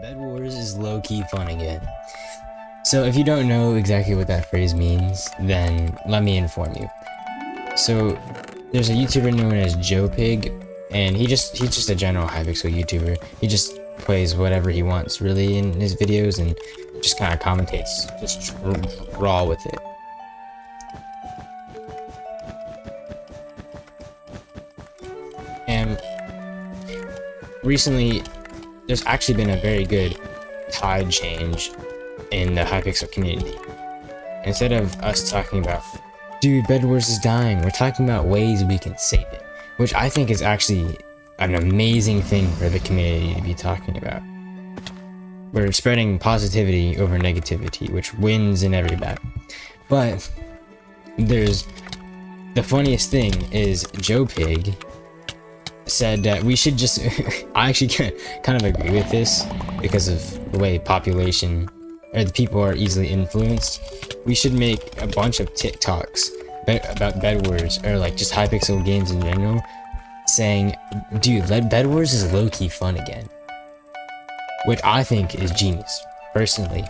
Bedwars is low-key fun again. So if you don't know exactly what that phrase means, then let me inform you. So there's a YouTuber known as Joe Pig, and he's just a general Hypixel YouTuber. He just plays whatever he wants really in his videos and just kind of commentates just raw with it. And recently there's actually been a very good tide change in the Hypixel community. Instead of us talking about, dude, Bedwars is dying, we're talking about ways we can save it, which I think is actually an amazing thing for the community to be talking about. We're spreading positivity over negativity, which wins in every battle. But the funniest thing is Joe Pig said that we should just I actually kind of agree with this because of the way population or the people are easily influenced. We should make a bunch of TikToks about Bedwars or like just Hypixel games in general saying, dude, Bedwars is low-key fun again, which I think is genius personally.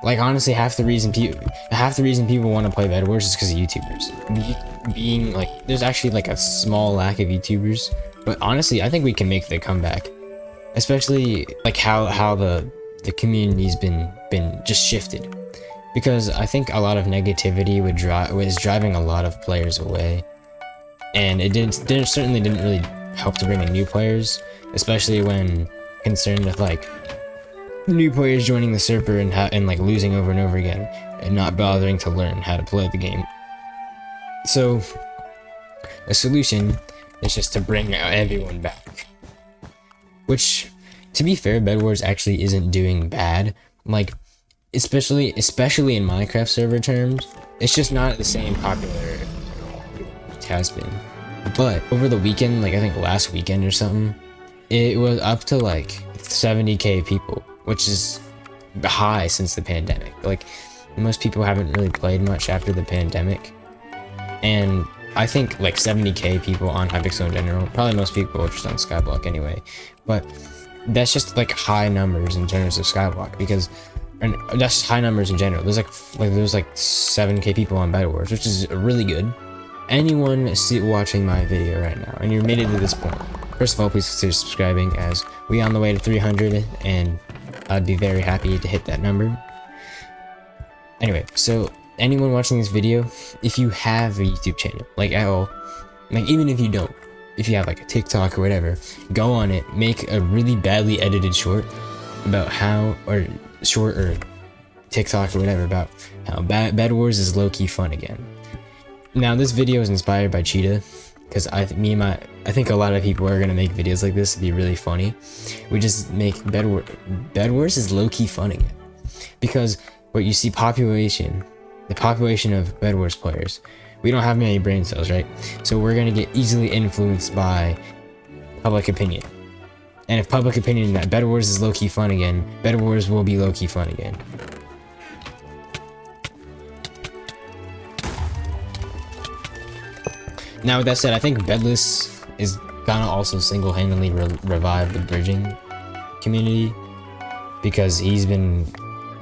Like honestly, half the reason people want to play Bedwars is because of YouTubers. Being like, there's actually like a small lack of YouTubers, but honestly, I think we can make the comeback. Especially like how the community's been just shifted, because I think a lot of negativity was driving a lot of players away, and it certainly didn't really help to bring in new players, especially when concerned with like new players joining the server and like losing over and over again and not bothering to learn how to play the game. So a solution is just to bring everyone back, which, to be fair, Bedwars actually isn't doing bad. Like especially in Minecraft server terms, it's just not the same popular it has been. But over the weekend, like I think last weekend or something, it was up to like 70k people, which is high since the pandemic. Like most people haven't really played much after the pandemic, and I think like 70k people on Hypixel in general, probably most people are just on Skyblock anyway, but that's just like high numbers in terms of Skyblock, because that's high numbers in general. There's like 7k people on Bedwars, which is really good. Anyone watching my video right now and you made it to this point, first of all, please consider subscribing, as we on the way to 300, and I'd be very happy to hit that number. Anyway, so anyone watching this video, if you have a YouTube channel, like at all, like even if you don't, if you have like a TikTok or whatever, go on it, make a really badly edited short about how, or TikTok or whatever, about how Bedwars is low-key fun again. Now this video is inspired by Cheetah, because I think a lot of people are gonna make videos like this to be really funny. We just make Bedwars is low-key fun again, because what you see, the population of Bedwars players, we don't have many brain cells, right? So we're gonna get easily influenced by public opinion, and if public opinion that Bedwars is low-key fun again, Bedwars will be low-key fun again. Now with that said, I think Bedless is gonna also single-handedly revive the bridging community, because he's been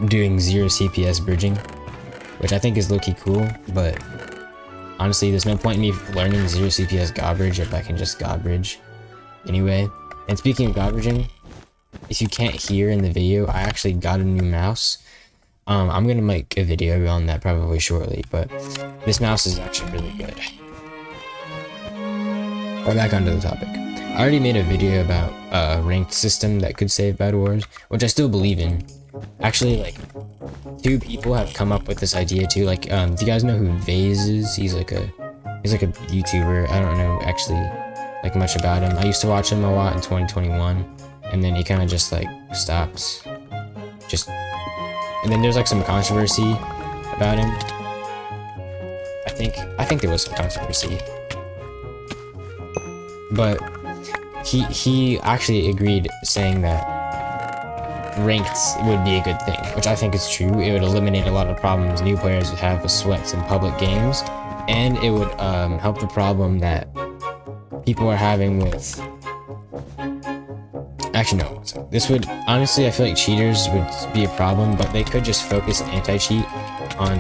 doing 0 CPS bridging, which I think is low-key cool, but honestly there's no point in me learning 0 CPS god bridge if I can just god bridge anyway. And speaking of god bridging, if you can't hear in the video, I actually got a new mouse. I'm gonna make a video on that probably shortly, but this mouse is actually really good. Right back onto the topic. I already made a video about a ranked system that could save Bedwars, which I still believe in. Actually, like 2 people have come up with this idea too. Like, do you guys know who Vase is? He's like a YouTuber. I don't know actually like much about him. I used to watch him a lot in 2021, and then he kind of just like stopped. And then there's like some controversy about him. I think there was some controversy. But he actually agreed, saying that ranked would be a good thing, which I think is true. It would eliminate a lot of problems new players would have with sweats in public games, and it would help the problem that people are having with actually no. So this would honestly, I feel like cheaters would be a problem, but they could just focus anti-cheat on.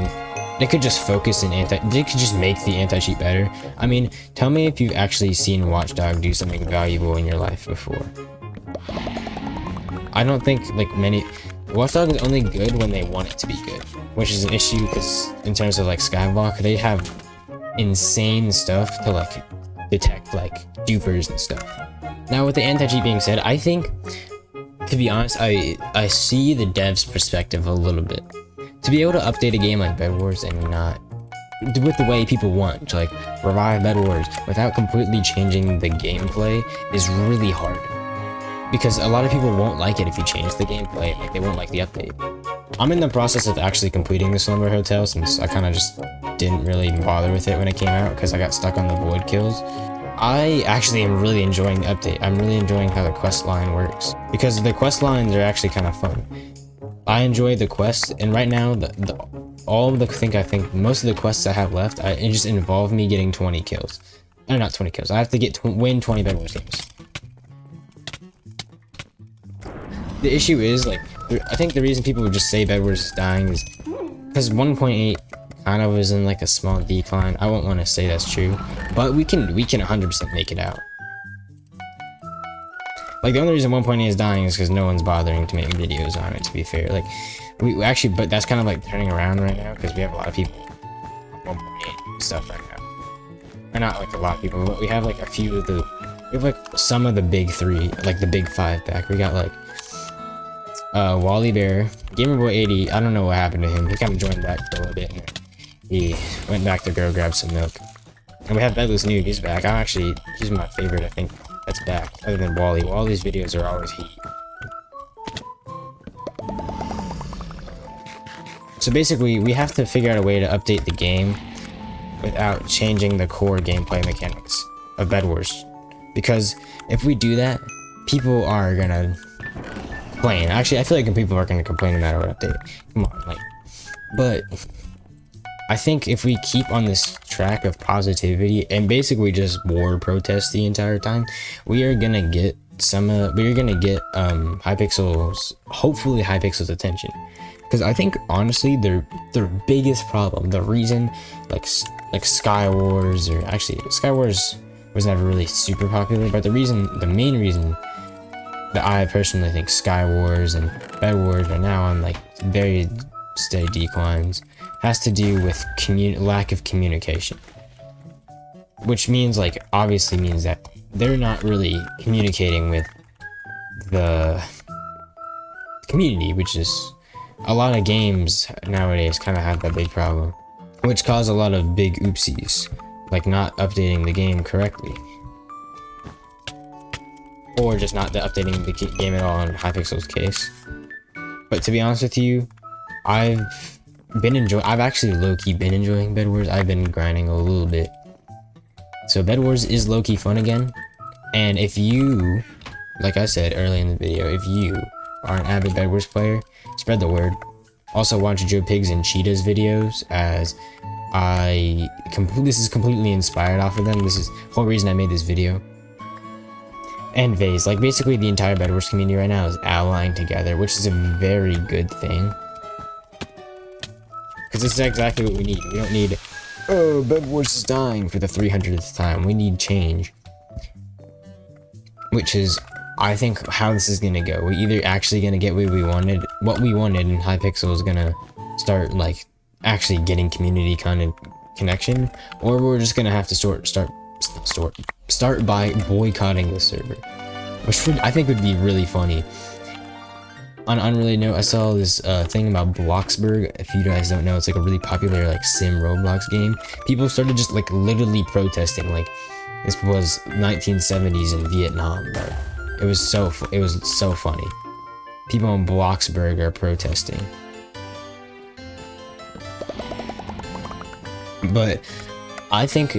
They could just focus in They could just make the anti-cheat better. I mean, tell me if you've actually seen Watchdog do something valuable in your life before. I don't think like many. Watchdog is only good when they want it to be good, which is an issue because in terms of like Skyblock, they have insane stuff to like detect like dupers and stuff. Now with the anti-cheat being said, I think, to be honest, I see the devs' perspective a little bit. To be able to update a game like Bedwars and not with the way people want to like revive Bedwars without completely changing the gameplay is really hard. Because a lot of people won't like it if you change the gameplay, like they won't like the update. I'm in the process of actually completing the Slumber Hotel since I kind of just didn't really bother with it when it came out because I got stuck on the void kills. I actually am really enjoying the update. I'm really enjoying how the quest line works because the quest lines are actually kind of fun. I enjoy the quest, and right now I think most of the quests I have left, it just involve me getting 20 kills. Or not 20 kills. I have to win 20 Bedwars games. The issue is like I think the reason people would just say Bedwars is dying is because 1.8 kind of was in like a small decline. I won't want to say that's true, but we can 100% make it out. Like the only reason 1.8 is dying is because no one's bothering to make videos on it, to be fair. Like we actually, but that's kind of like turning around right now because we have a lot of people 1.8 stuff right now. Or not like a lot of people, but we have like a few of the, we have like some of the big three, like the big five back. We got like Wally Bear, Gamerboy 80. I don't know what happened to him. He kind of joined back for a little bit and he went back to go grab some milk. And we have Bedless Nude, he's back. He's my favorite, I think, that's back, other than Wally. Wally's videos are always heat. So basically, we have to figure out a way to update the game without changing the core gameplay mechanics of Bedwars. Because if we do that, people are gonna complain. Actually, I feel like people are gonna complain no matter what update. Come on, like, but I think if we keep on this track of positivity and basically just war protest the entire time, we are gonna get Hypixel's, hopefully Hypixel's attention. Because I think honestly their biggest problem, the reason like Skywars, or actually Skywars was never really super popular, but the main reason that I personally think Skywars and Bedwars are now on like very steady declines has to do with lack of communication, which means like obviously means that they're not really communicating with the community, which is a lot of games nowadays kind of have that big problem, which cause a lot of big oopsies, like not updating the game correctly, or just not updating the game at all in Hypixel's case. But to be honest with you, I've actually low-key been enjoying Bedwars. I've been grinding a little bit. So Bedwars is low-key fun again. And if you, like I said early in the video, if you are an avid Bedwars player, spread the word. Also watch Joe Pigs and Cheetah's videos, as this is completely inspired off of them. This is the whole reason I made this video. And Vase, like basically the entire Bedwars community right now is allying together, which is a very good thing. Because this is exactly what we need. We don't need, oh, Bedwars is dying for the 300th time. We need change. Which is, I think, how this is gonna go. We're either actually gonna get what we wanted, and Hypixel is gonna start, like, actually getting community kind of connection, or we're just gonna have to start by boycotting the server. Which I think would be really funny. On an unrelated note, I saw this thing about Bloxburg. If you guys don't know, it's like a really popular like sim Roblox game. People started just like literally protesting, like this was 1970s in Vietnam, bro. It was so funny. People in Bloxburg are protesting. But I think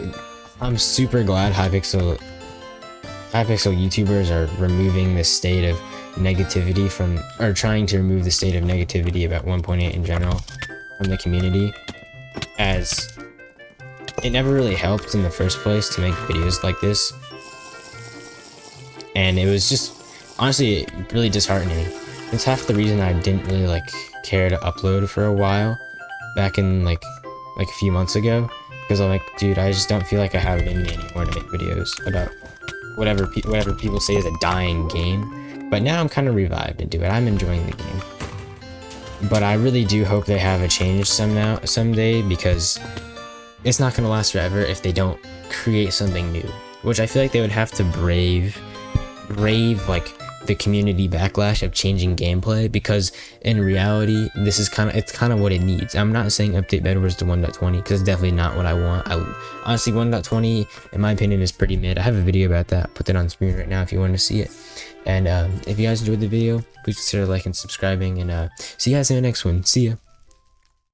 I'm super glad Hypixel YouTubers are removing this state of negativity trying to remove the state of negativity about 1.8 in general from the community, as it never really helped in the first place to make videos like this. And it was just honestly really disheartening. It's half the reason I didn't really like care to upload for a while back in like a few months ago, because I'm like, dude, I just don't feel like I have it in me anymore to make videos about whatever people say is a dying game. But now I'm kind of revived into it. I'm enjoying the game. But I really do hope they have a change someday, because it's not gonna last forever if they don't create something new. Which I feel like they would have to brave like the community backlash of changing gameplay, because in reality this is kind of what it needs. I'm not saying update Bedwars to 1.20, because it's definitely not what I want. Honestly, 1.20 in my opinion is pretty mid. I have a video about that, put that on screen right now if you want to see it. And if you guys enjoyed the video, please consider liking and subscribing, and see you guys in the next one. See ya.